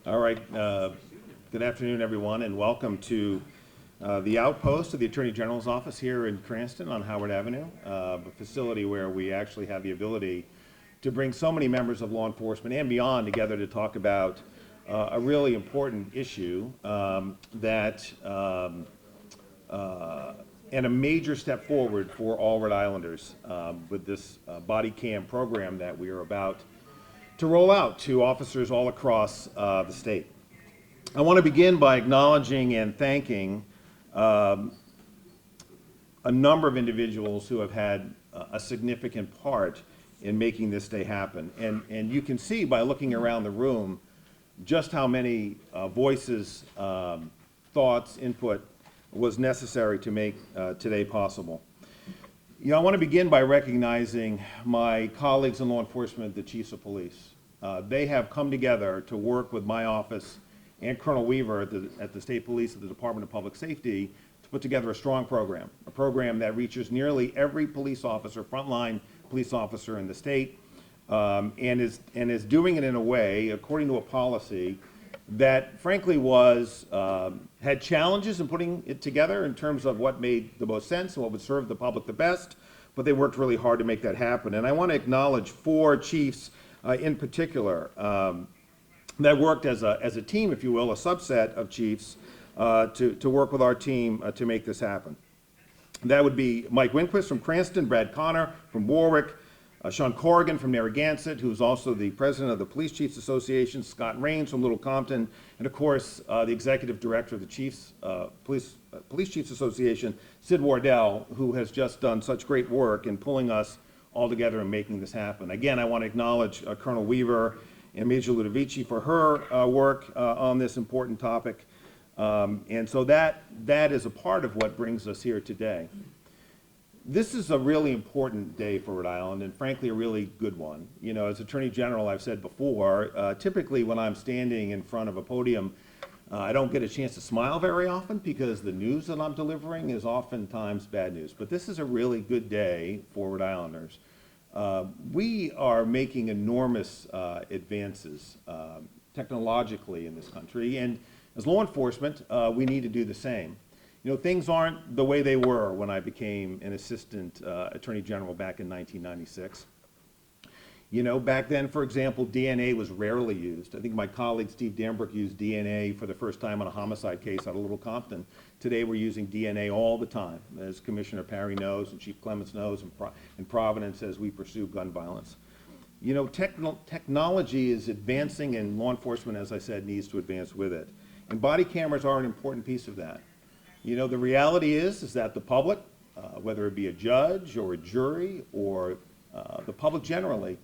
All right, good afternoon, everyone, and welcome to the outpost of the Attorney General's office here in Cranston on Howard Avenue, a facility where we actually have the ability to bring so many members of law enforcement and beyond together to talk about a really important issue and a major step forward for all Rhode Islanders with this body cam program that we are about to roll out to officers all across the state. I want to begin by acknowledging and thanking a number of individuals who have had a significant part in making this day happen. And you can see by looking around the room just how many voices, thoughts, input was necessary to make today possible. You know, I want to begin by recognizing my colleagues in law enforcement, the chiefs of police. They have come together to work with my office and Colonel Weaver at the State Police at the Department of Public Safety to put together a strong program, a program that reaches nearly every police officer, frontline police officer in the state, and is doing it in a way, according to a policy, that frankly had challenges in putting it together in terms of what made the most sense and what would serve the public the best, but they worked really hard to make that happen. And I want to acknowledge 4 chiefs in particular that worked as a team, if you will, a subset of chiefs to work with our team to make this happen. That would be Mike Winquist from Cranston, Brad Connor from Warwick, Sean Corrigan from Narragansett, who's also the president of the Police Chiefs Association, Scott Rains from Little Compton, and of course the executive director of the Police Chiefs Association, Sid Wardell, who has just done such great work in pulling us all together and making this happen. Again, I want to acknowledge Colonel Weaver and Major Ludovici for her work on this important topic. And so that is a part of what brings us here today. This is a really important day for Rhode Island, and frankly, a really good one. You know, as Attorney General, I've said before, typically when I'm standing in front of a podium, I don't get a chance to smile very often because the news that I'm delivering is oftentimes bad news. But this is a really good day for Rhode Islanders. We are making enormous advances technologically in this country, and as law enforcement, we need to do the same. You know, things aren't the way they were when I became an assistant attorney general back in 1996. You know, back then, for example, DNA was rarely used. I think my colleague Steve Dambrook used DNA for the first time on a homicide case out of Little Compton. Today we're using DNA all the time, as Commissioner Parry knows and Chief Clements knows, in Providence as we pursue gun violence. You know, technology is advancing, and law enforcement, as I said, needs to advance with it. And body cameras are an important piece of that. You know, the reality is that the public, whether it be a judge or a jury or the public generally,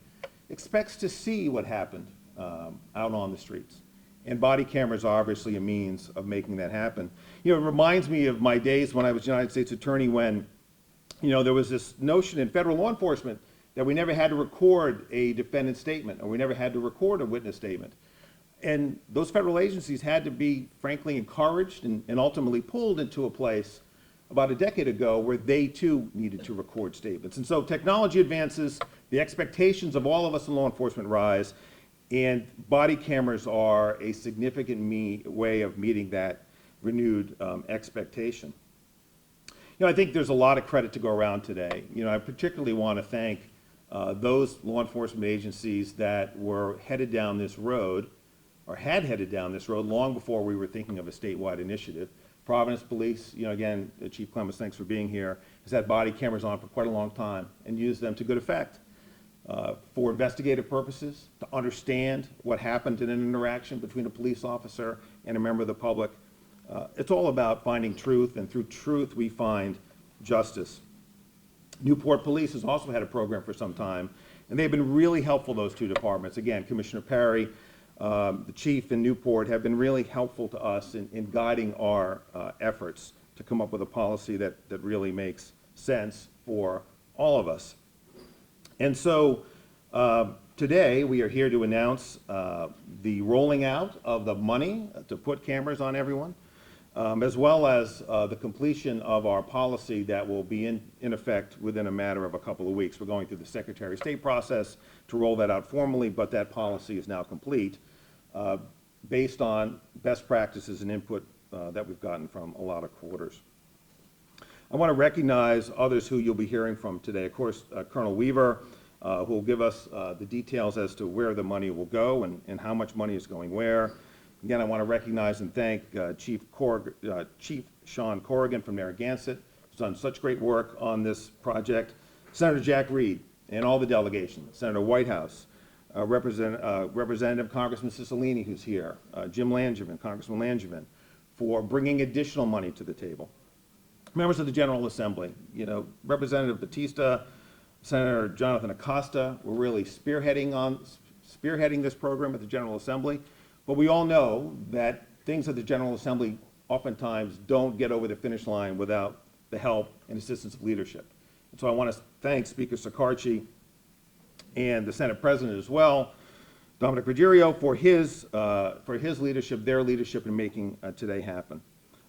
expects to see what happened out on the streets. And body cameras are obviously a means of making that happen. You know, it reminds me of my days when I was United States Attorney when, you know, there was this notion in federal law enforcement that we never had to record a defendant's statement or we never had to record a witness statement. And those federal agencies had to be, frankly, encouraged and ultimately pulled into a place about a decade ago where they too needed to record statements. And so technology advances, the expectations of all of us in law enforcement rise, and body cameras are a significant way of meeting that renewed expectation. You know, I think there's a lot of credit to go around today. You know, I particularly want to thank those law enforcement agencies that were headed down this road or had headed down this road long before we were thinking of a statewide initiative. Providence Police, you know, again, Chief Clements, thanks for being here, has had body cameras on for quite a long time and used them to good effect for investigative purposes, to understand what happened in an interaction between a police officer and a member of the public. It's all about finding truth, and through truth we find justice. Newport Police has also had a program for some time, and they've been really helpful, those 2 departments. Again, Commissioner Parry, the chief in Newport, have been really helpful to us in guiding our efforts to come up with a policy that really makes sense for all of us. And so today we are here to announce the rolling out of the money to put cameras on everyone, as well as the completion of our policy that will be in effect within a matter of a couple of weeks. We're going through the Secretary of State process to roll that out formally, but that policy is now complete. based on best practices and input that we've gotten from a lot of quarters. I want to recognize others who you'll be hearing from today. Of course, Colonel Weaver, who will give us the details as to where the money will go and how much money is going where. Again, I want to recognize and thank Chief Sean Corrigan from Narragansett, who's done such great work on this project. Senator Jack Reid and all the delegations, Senator Whitehouse, Representative Congressman Cicilline, who's here, Jim Langevin, Congressman Langevin, for bringing additional money to the table. Members of the General Assembly, Representative Batista, Senator Jonathan Acosta were really spearheading this program at the General Assembly. But we all know that things at the General Assembly oftentimes don't get over the finish line without the help and assistance of leadership. And so I want to thank Speaker Sakarchi and the Senate President as well, Dominic Ruggiero, for his leadership, their leadership in making today happen.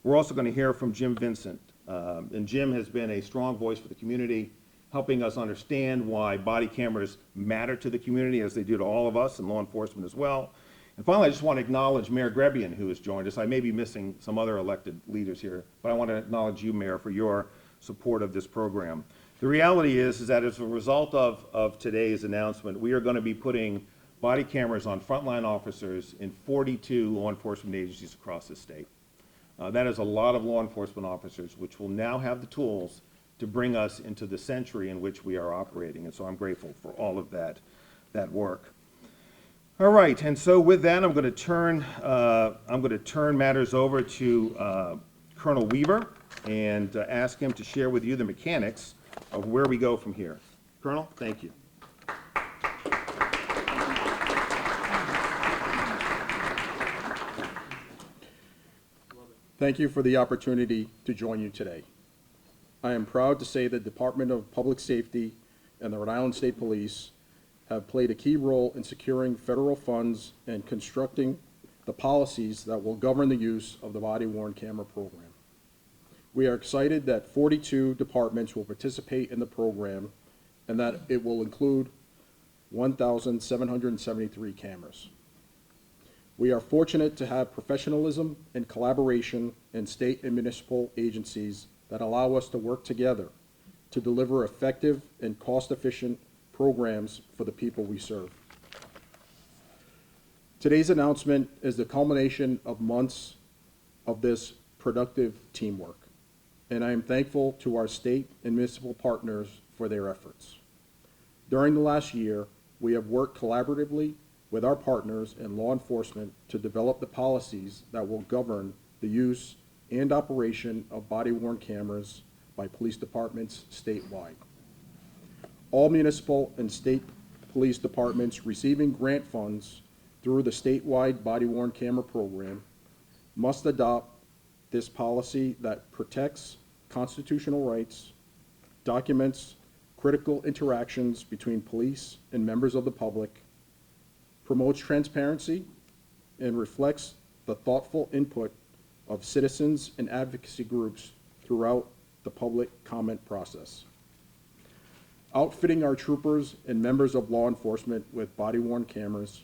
We're also going to hear from Jim Vincent. And Jim has been a strong voice for the community, helping us understand why body cameras matter to the community as they do to all of us and law enforcement as well. And finally, I just want to acknowledge Mayor Grebian, who has joined us. I may be missing some other elected leaders here, but I want to acknowledge you, Mayor, for your support of this program. The reality is that as a result of today's announcement, we are going to be putting body cameras on frontline officers in 42 law enforcement agencies across the state. That is a lot of law enforcement officers, which will now have the tools to bring us into the century in which we are operating. And so I'm grateful for all of that work. All right, and so with that, I'm going to turn matters over to Colonel Weaver and ask him to share with you the mechanics of where we go from here. Colonel, thank you. Thank you for the opportunity to join you today. I am proud to say the Department of Public Safety and the Rhode Island State Police have played a key role in securing federal funds and constructing the policies that will govern the use of the body-worn camera program. We are excited that 42 departments will participate in the program and that it will include 1,773 cameras. We are fortunate to have professionalism and collaboration in state and municipal agencies that allow us to work together to deliver effective and cost-efficient programs for the people we serve. Today's announcement is the culmination of months of this productive teamwork, and I am thankful to our state and municipal partners for their efforts. During the last year, we have worked collaboratively with our partners in law enforcement to develop the policies that will govern the use and operation of body-worn cameras by police departments statewide. All municipal and state police departments receiving grant funds through the statewide body-worn camera program must adopt this policy that protects constitutional rights, documents critical interactions between police and members of the public, promotes transparency, and reflects the thoughtful input of citizens and advocacy groups throughout the public comment process. Outfitting our troopers and members of law enforcement with body-worn cameras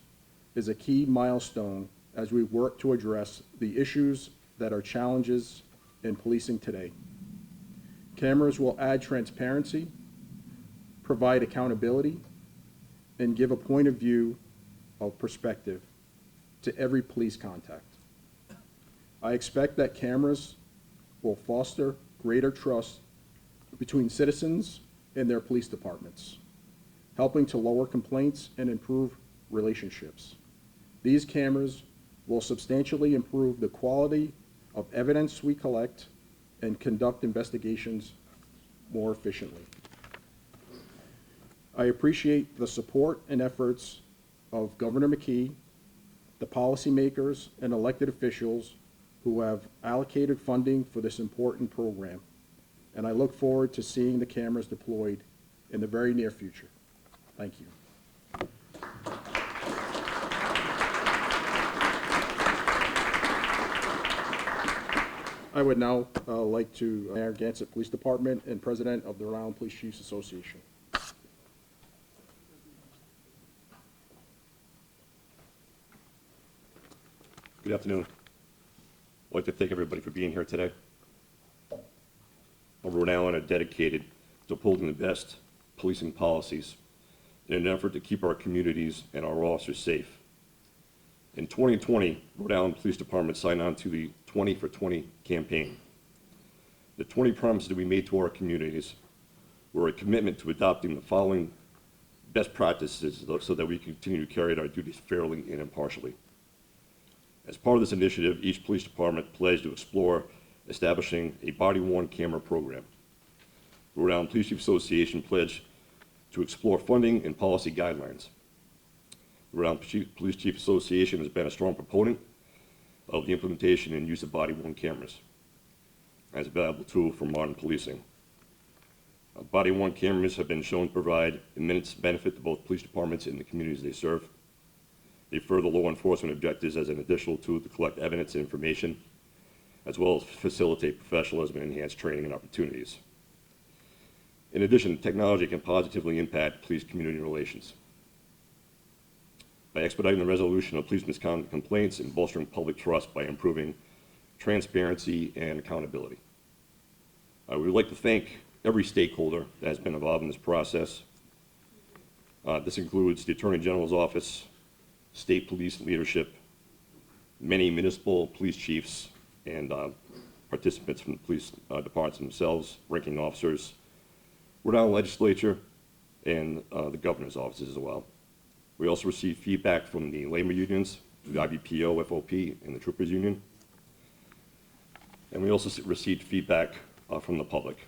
is a key milestone as we work to address the issues that are challenges in policing today. Cameras will add transparency, provide accountability, and give a point of view of perspective to every police contact. I expect that cameras will foster greater trust between citizens and their police departments, helping to lower complaints and improve relationships. These cameras will substantially improve the quality of evidence we collect and conduct investigations more efficiently. I appreciate the support and efforts of Governor McKee, the policymakers, and elected officials who have allocated funding for this important program, and I look forward to seeing the cameras deployed in the very near future. Thank you. I would now like to Narragansett Police Department and President of the Rhode Island Police Chiefs Association. Good afternoon. I'd like to thank everybody for being here today. Rhode Island are dedicated to upholding the best policing policies in an effort to keep our communities and our officers safe. In 2020, Rhode Island Police Department signed on to the 20 for 20 campaign. The 20 promises that we made to our communities were a commitment to adopting the following best practices so that we continue to carry out our duties fairly and impartially. As part of this initiative, each police department pledged to explore establishing a body-worn camera program. The Rhode Island Police Chiefs Association pledged to explore funding and policy guidelines. The Rhode Island Police Chiefs Association has been a strong proponent of the implementation and use of body-worn cameras as a valuable tool for modern policing. Body-worn cameras have been shown to provide immense benefit to both police departments and the communities they serve. They further law enforcement objectives as an additional tool to collect evidence and information, as well as facilitate professionalism and enhance training and opportunities. In addition, technology can positively impact police-community relations. By expediting the resolution of police misconduct complaints and bolstering public trust by improving transparency and accountability. We would like to thank every stakeholder that has been involved in this process. This includes the Attorney General's office, state police leadership, many municipal police chiefs, and participants from the police departments themselves, ranking officers, Rhode Island legislature, and the governor's offices as well. We also received feedback from the labor unions, the IBPO, FOP, and the Troopers Union. And we also received feedback from the public,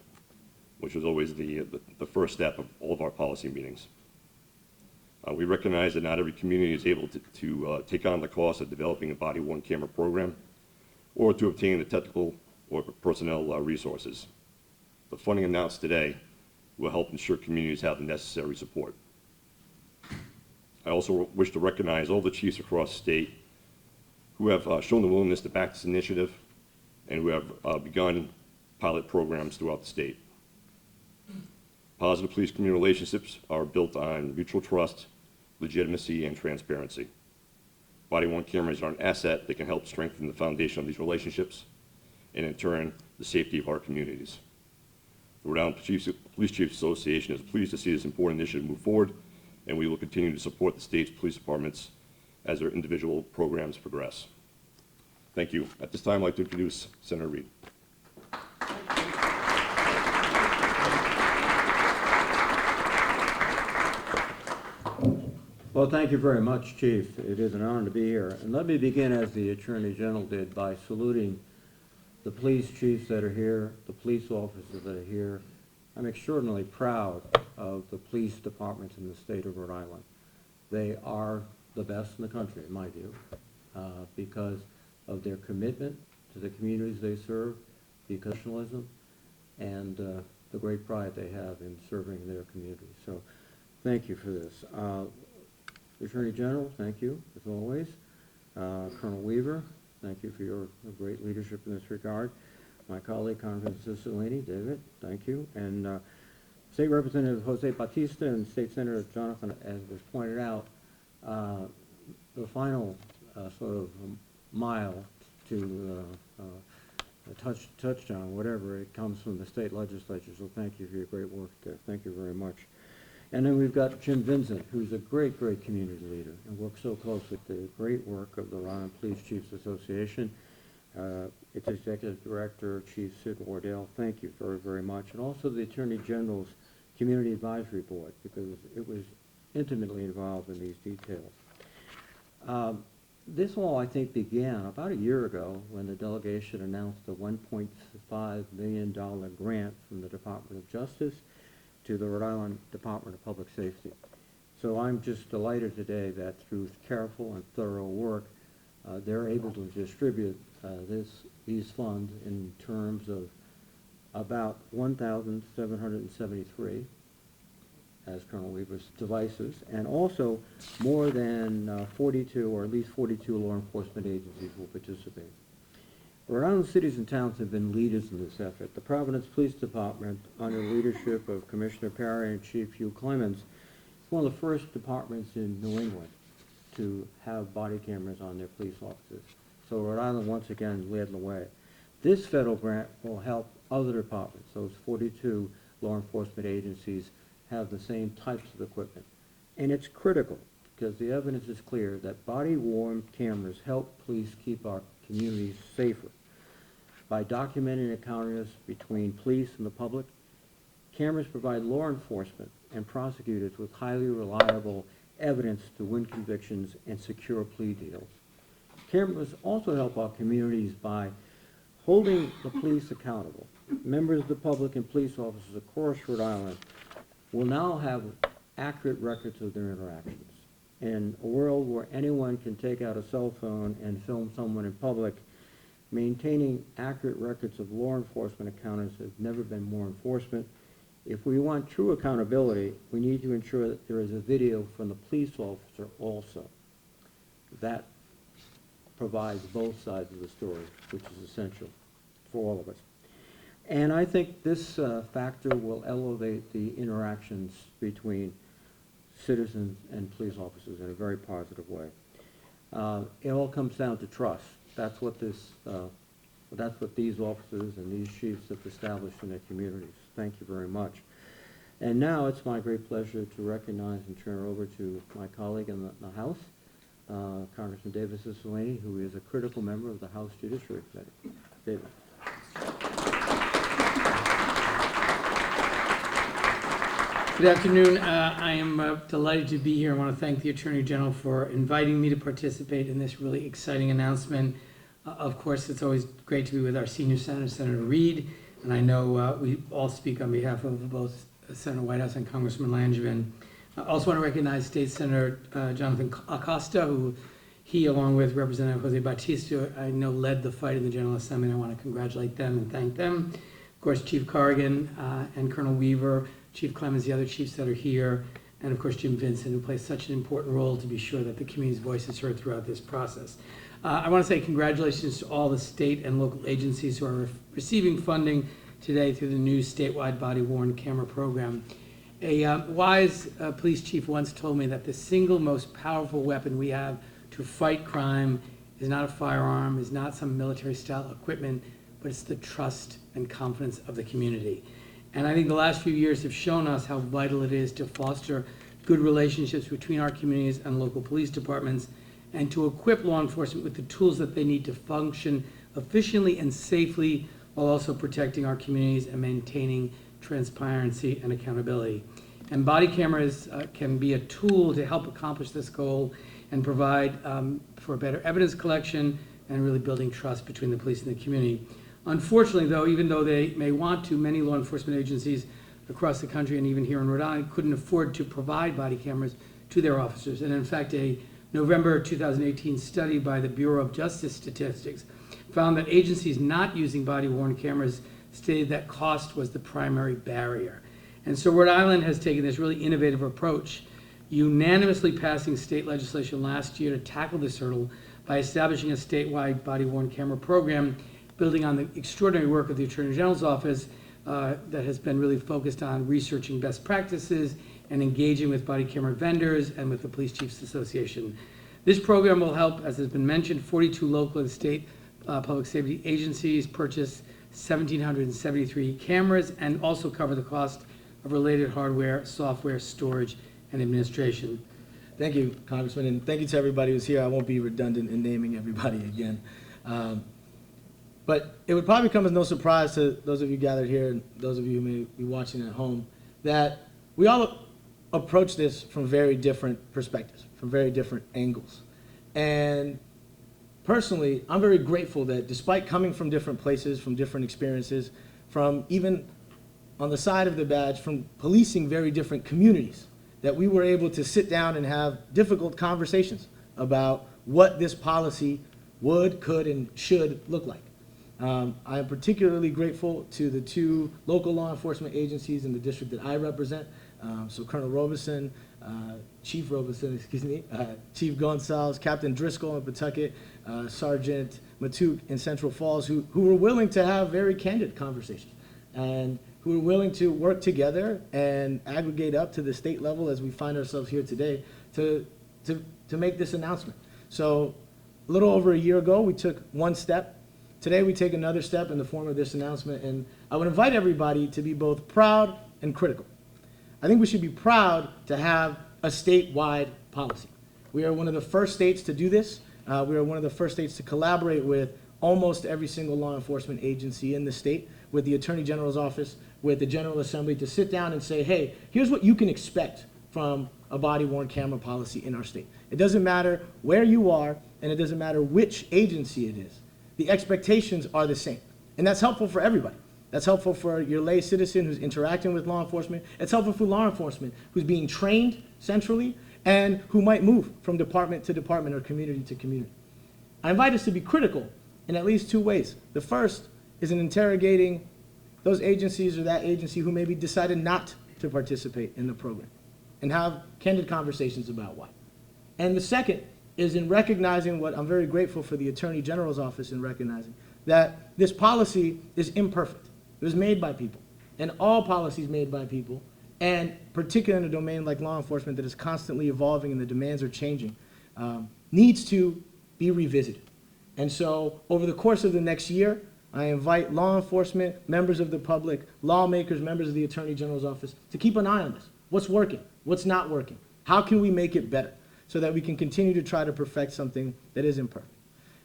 which was always the first step of all of our policy meetings. We recognize that not every community is able to take on the cost of developing a body-worn camera program or to obtain the technical or personnel resources. The funding announced today will help ensure communities have the necessary support. I also wish to recognize all the chiefs across the state who have shown the willingness to back this initiative and who have begun pilot programs throughout the state. Positive police-community relationships are built on mutual trust, legitimacy, and transparency. Body-worn cameras are an asset that can help strengthen the foundation of these relationships and, in turn, the safety of our communities. The Rhode Island Police Chiefs Association is pleased to see this important initiative move forward, and we will continue to support the state's police departments as their individual programs progress. Thank you. At this time, I'd like to introduce Senator Reid. Well, thank you very much, Chief. It is an honor to be here. And let me begin, as the Attorney General did, by saluting the police chiefs that are here, the police officers that are here. I'm extraordinarily proud of the police departments in the state of Rhode Island. They are the best in the country, in my view, because of their commitment to the communities they serve, the professionalism, and the great pride they have in serving their communities. So thank you for this. Attorney General, thank you, as always. Colonel Weaver, thank you for your great leadership in this regard. My colleague, Congressman Cicilline, David, thank you. And State Representative Jose Batista and State Senator Jonathan, as was pointed out, the final sort of mile to touchdown, whatever, it comes from the state legislature. So thank you for your great work there. Thank you very much. And then we've got Jim Vincent, who's a great, great community leader and works so closely with the great work of the Rhode Island Police Chiefs Association. Its Executive Director, Chief Sid Wardell, thank you very, very much. And also the Attorney General's Community Advisory Board, because it was intimately involved in these details. This all, I think, began about a year ago when the delegation announced a $1.5 million grant from the Department of Justice to the Rhode Island Department of Public Safety. So I'm just delighted today that through careful and thorough work, they're able to distribute these funds in terms of about 1,773, as Colonel Weaver's devices, and also more than 42, or at least 42 law enforcement agencies will participate. Rhode Island cities and towns have been leaders in this effort. The Providence Police Department, under the leadership of Commissioner Perry and Chief Hugh Clemens, is one of the first departments in New England to have body cameras on their police officers. So Rhode Island, once again, led the way. This federal grant will help other departments. Those 42 law enforcement agencies have the same types of equipment. And it's critical, because the evidence is clear that body-worn cameras help police keep our communities safer. By documenting encounters between police and the public, cameras provide law enforcement and prosecutors with highly reliable evidence to win convictions and secure plea deals. Cameras also help our communities by holding the police accountable. Members of the public and police officers across Rhode Island will now have accurate records of their interactions. In a world where anyone can take out a cell phone and film someone in public, maintaining accurate records of law enforcement encounters has never been more enforcement. If we want true accountability, we need to ensure that there is a video from the police officer also. That provides both sides of the story, which is essential for all of us. And I think this factor will elevate the interactions between citizens and police officers in a very positive way. It all comes down to trust. That's what these officers and these chiefs have established in their communities. Thank you very much. And now it's my great pleasure to recognize and turn it over to my colleague in the House, Congressman David Cicilline, who is a critical member of the House Judiciary Committee. David. Good afternoon. I am delighted to be here. I want to thank the Attorney General for inviting me to participate in this really exciting announcement. Of course, it's always great to be with our senior senator, Senator Reid, and I know we all speak on behalf of both Senator Whitehouse and Congressman Langevin. I also want to recognize State Senator Jonathan Acosta, who he, along with Representative Jose Bautista, I know led the fight in the General Assembly, and I want to congratulate them and thank them. Of course, Chief Corrigan and Colonel Weaver, Chief Clemens, the other chiefs that are here, and of course Jim Vincent, who plays such an important role to be sure that the community's voice is heard throughout this process. I want to say congratulations to all the state and local agencies who are receiving funding today through the new statewide body-worn camera program. A wise police chief once told me that the single most powerful weapon we have to fight crime is not a firearm, is not some military-style equipment, but it's the trust and confidence of the community. And I think the last few years have shown us how vital it is to foster good relationships between our communities and local police departments, and to equip law enforcement with the tools that they need to function efficiently and safely, while also protecting our communities and maintaining transparency and accountability. And body cameras can be a tool to help accomplish this goal and provide for better evidence collection and really building trust between the police and the community. Unfortunately, though, even though they may want to, many law enforcement agencies across the country and even here in Rhode Island couldn't afford to provide body cameras to their officers. And in fact, a November 2018 study by the Bureau of Justice Statistics found that agencies not using body-worn cameras stated that cost was the primary barrier. And so Rhode Island has taken this really innovative approach, unanimously passing state legislation last year to tackle this hurdle by establishing a statewide body-worn camera program, building on the extraordinary work of the Attorney General's office that has been really focused on researching best practices and engaging with body camera vendors and with the Police Chiefs Association. This program will help, as has been mentioned, 42 local and state public safety agencies purchase 1,773 cameras and also cover the cost of related hardware, software, storage, and administration. Thank you, Congressman, and thank you to everybody who's here. I won't be redundant in naming everybody again. But it would probably come as no surprise to those of you gathered here and those of you who may be watching at home that we all approach this from very different perspectives, from very different angles. And personally, I'm very grateful that despite coming from different places, from different experiences, from even on the side of the badge, from policing very different communities, that we were able to sit down and have difficult conversations about what this policy would, could, and should look like. I am particularly grateful to the two local law enforcement agencies in the district that I represent. So Colonel Robeson, Chief Robeson, excuse me, Chief Gonsalves, Captain Driscoll in Pawtucket, Sergeant Matuk in Central Falls, who were willing to have very candid conversations and who were willing to work together and aggregate up to the state level as we find ourselves here today to make this announcement. So A little over a year ago, we took one step. Today, we take another step in the form of this announcement, and I would invite everybody to be both proud and critical. I think we should be proud to have a statewide policy. We are one of the first states to do this. We are one of the first states to collaborate with almost every single law enforcement agency in the state, with the Attorney General's office, with the General Assembly, to sit down and say, hey, here's what you can expect from a body-worn camera policy in our state. It doesn't matter where you are, and it doesn't matter which agency it is. The expectations are the same. And that's helpful for everybody. That's helpful for your lay citizen who's interacting with law enforcement. It's helpful for law enforcement who's being trained centrally and who might move from department to department or community to community. I invite us to be critical in at least two ways. The first is in interrogating those agencies or that agency who maybe decided not to participate in the program and have candid conversations about why. And the second is in recognizing what I'm very grateful for the Attorney General's office in recognizing, that this policy is imperfect. It was made by people, and all policies made by people, and particularly in a domain like law enforcement that is constantly evolving and the demands are changing, needs to be revisited. And so over the course of the next year, I invite law enforcement, members of the public, lawmakers, members of the Attorney General's office to keep an eye on this. What's working? What's not working? How can we make it better so that we can continue to try to perfect something that is imperfect?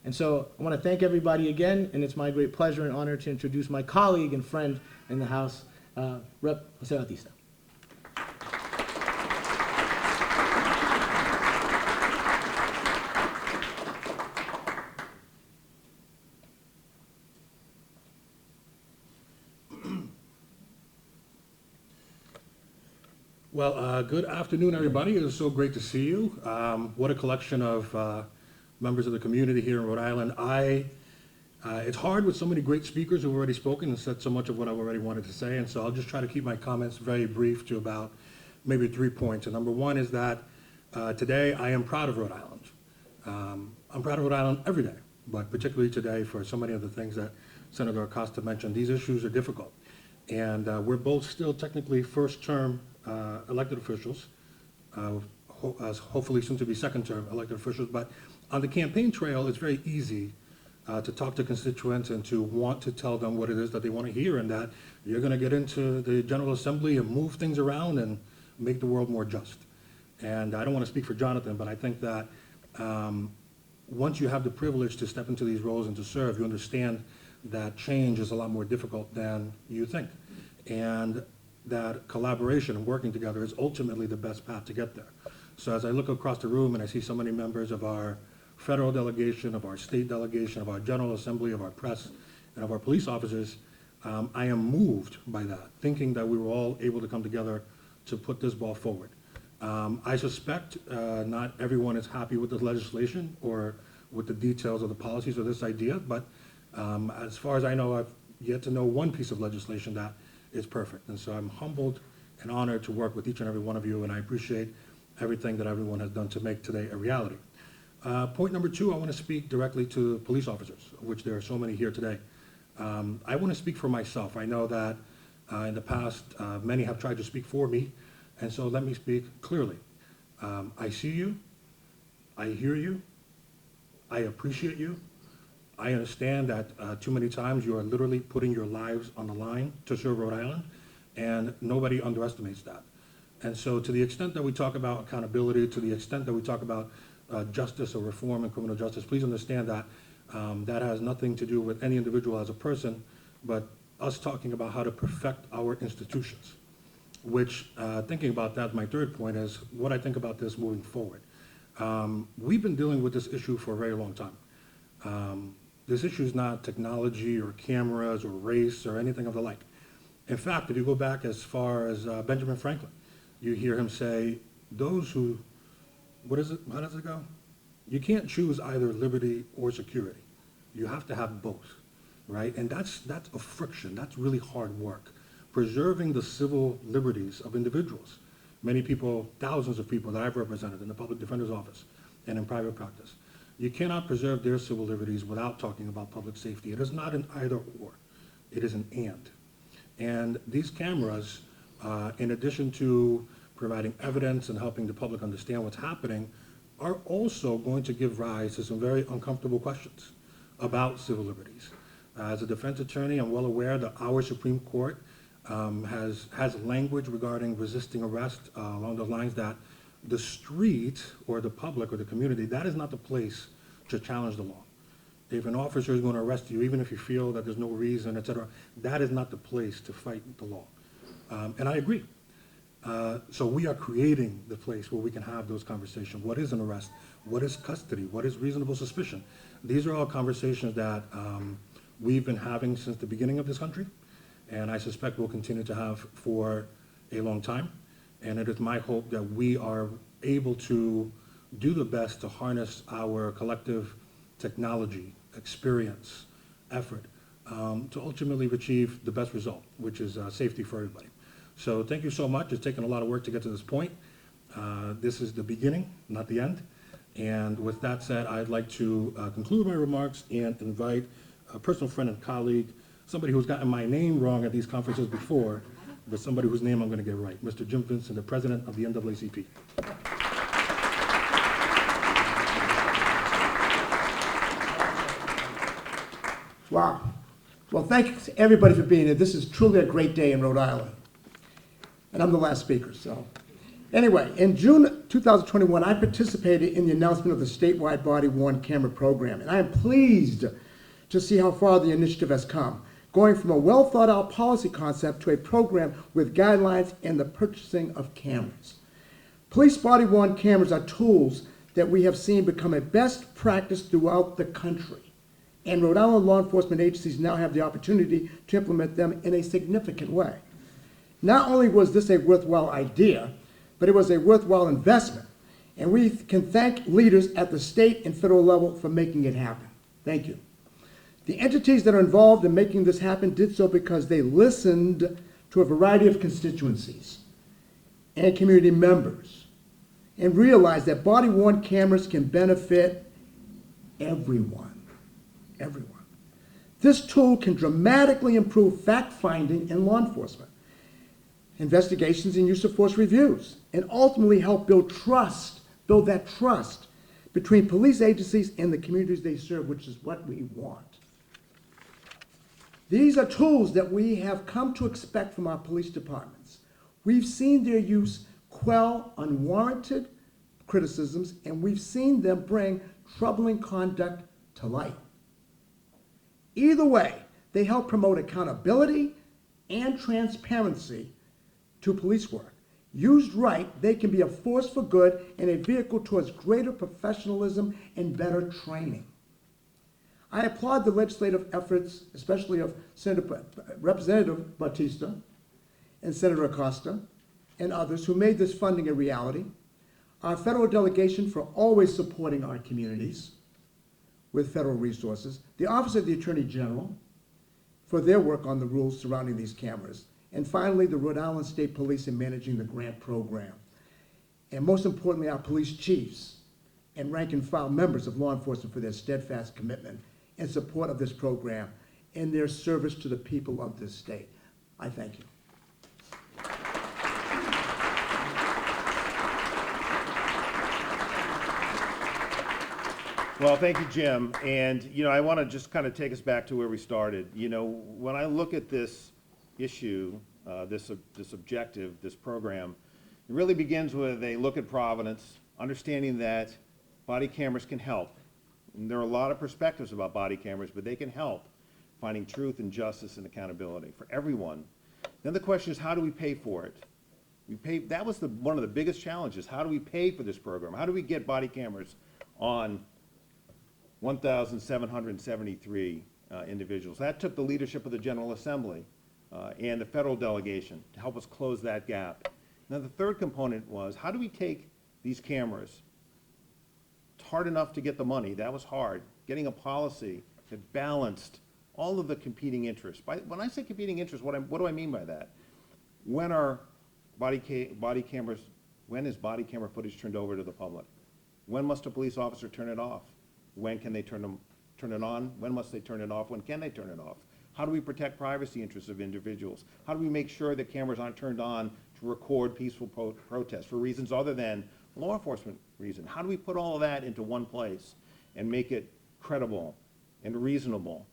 And so I want to thank everybody again, and it's my great pleasure and honor to introduce my colleague and friend in the House, Rep. Jose Bautista. Well, good afternoon, everybody. It is so great to see you. What a collection of members of the community here in Rhode Island. It's hard with so many great speakers who've already spoken and said so much of what I've already wanted to say, and so I'll just try to keep my comments very brief to about maybe 3 points. And number one is that today I am proud of Rhode Island. I'm proud of Rhode Island every day, but particularly today for so many of the things that Senator Acosta mentioned. These issues are difficult, and we're both still technically first-term elected officials, hopefully soon to be second-term elected officials, but on the campaign trail, it's very easy to talk to constituents and to want to tell them what it is that they want to hear, and that you're going to get into the General Assembly and move things around and make the world more just. And I don't want to speak for Jonathan, but I think that once you have the privilege to step into these roles and to serve, you understand that change is a lot more difficult than you think. And that collaboration and working together is ultimately the best path to get there. So as I look across the room and I see so many members of our federal delegation, of our state delegation, of our General Assembly, of our press, and of our police officers, I am moved by that, thinking that we were all able to come together to put this ball forward. I suspect not everyone is happy with the legislation or with the details of the policies of this idea, but as far as I know, I've yet to know one piece of legislation that is perfect. And so I'm humbled and honored to work with each and every one of you, and I appreciate everything that everyone has done to make today a reality. Point number two, I want to speak directly to police officers, of which there are so many here today. I want to speak for myself. I know that in the past, many have tried to speak for me, and so let me speak clearly. I see you, I hear you, I appreciate you. I understand that too many times you are literally putting your lives on the line to serve Rhode Island, and nobody underestimates that. And so to the extent that we talk about accountability, to the extent that we talk about justice or reform in criminal justice, please understand that that has nothing to do with any individual as a person, but us talking about how to perfect our institutions, which, thinking about that, my third point is what I think about this moving forward. We've been dealing with this issue for a very long time. This issue is not technology or cameras or race or anything of the like. In fact, if you go back as far as Benjamin Franklin, you hear him say, those who, what is it, how does it go? You can't choose either liberty or security. You have to have both, right? And that's a friction, that's really hard work. Preserving the civil liberties of individuals. Many people, thousands of people that I've represented in the public defender's office and in private practice. You cannot preserve their civil liberties without talking about public safety. It is not an either or, it is an and. And these cameras, in addition to providing evidence and helping the public understand what's happening, are also going to give rise to some very uncomfortable questions about civil liberties. As a defense attorney, I'm well aware that our Supreme Court has language regarding resisting arrest along the lines that the street or the public or the community, that is not the place to challenge the law. If an officer is going to arrest you, even if you feel that there's no reason, et cetera, that is not the place to fight the law. And I agree. So we are creating the place where we can have those conversations. What is an arrest? What is custody? What is reasonable suspicion? These are all conversations that we've been having since the beginning of this country, and I suspect we'll continue to have for a long time. And it is my hope that we are able to do the best to harness our collective technology, experience, effort, to ultimately achieve the best result, which is safety for everybody. So thank you so much. It's taken a lot of work to get to this point. This is the beginning, not the end. And with that said, I'd like to conclude my remarks and invite a personal friend and colleague, somebody who's gotten my name wrong at these conferences before, but somebody whose name I'm going to get right, Mr. Jim Vincent, the president of the NAACP. Wow. Well, thanks everybody for being here. This is truly a great day in Rhode Island. And I'm the last speaker, so. Anyway, in June 2021, I participated in the announcement of the statewide body-worn camera program, and I am pleased to see how far the initiative has come, going from a well-thought-out policy concept to a program with guidelines and the purchasing of cameras. Police body-worn cameras are tools that we have seen become a best practice throughout the country. And Rhode Island law enforcement agencies now have the opportunity to implement them in a significant way. Not only was this a worthwhile idea, but it was a worthwhile investment. And we can thank leaders at the state and federal level for making it happen. Thank you. The entities that are involved in making this happen did so because they listened to a variety of constituencies and community members and realized that body-worn cameras can benefit everyone. Everyone. This tool can dramatically improve fact-finding in law enforcement, investigations and use of force reviews, and ultimately help build that trust between police agencies and the communities they serve, which is what we want. These are tools that we have come to expect from our police departments. We've seen their use quell unwarranted criticisms, and we've seen them bring troubling conduct to light. Either way, they help promote accountability and transparency to police work. Used right, they can be a force for good and a vehicle towards greater professionalism and better training. I applaud the legislative efforts, especially of Representative Bautista and Senator Acosta and others who made this funding a reality. Our federal delegation for always supporting our communities with federal resources. The Office of the Attorney General for their work on the rules surrounding these cameras. And finally, the Rhode Island State Police in managing the grant program. And most importantly, our police chiefs and rank and file members of law enforcement for their steadfast commitment and support of this program and their service to the people of this state. I thank you. Well, thank you, Jim. And, I want to just kind of take us back to where we started. When I look at this issue, this objective, this program, it really begins with a look at Providence, understanding that body cameras can help. And there are a lot of perspectives about body cameras, but they can help finding truth and justice and accountability for everyone. Then the question is, how do we pay for it? That was one of the biggest challenges. How do we pay for this program? How do we get body cameras on 1,773 individuals? That took the leadership of the General Assembly and the federal delegation to help us close that gap. Now, the third component was, how do we take these cameras? It's hard enough to get the money. That was hard. Getting a policy that balanced all of the competing interests. When I say competing interests, what do I mean by that? When is body camera footage turned over to the public? When must a police officer turn it off? When can they turn it on? When must they turn it off? When can they turn it off? How do we protect privacy interests of individuals? How do we make sure that cameras aren't turned on to record peaceful protests for reasons other than law enforcement reason. How do we put all of that into one place and make it credible and reasonable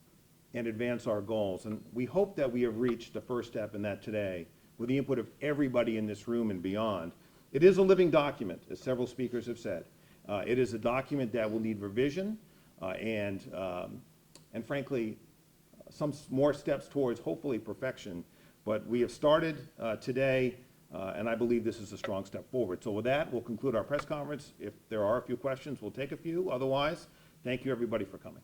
and advance our goals? And we hope that we have reached the first step in that today with the input of everybody in this room and beyond. It is a living document, as several speakers have said. It is a document that will need revision and frankly, some more steps towards hopefully perfection. But we have started today, and I believe this is a strong step forward. So with that, we'll conclude our press conference. If there are a few questions, we'll take a few. Otherwise, thank you everybody for coming.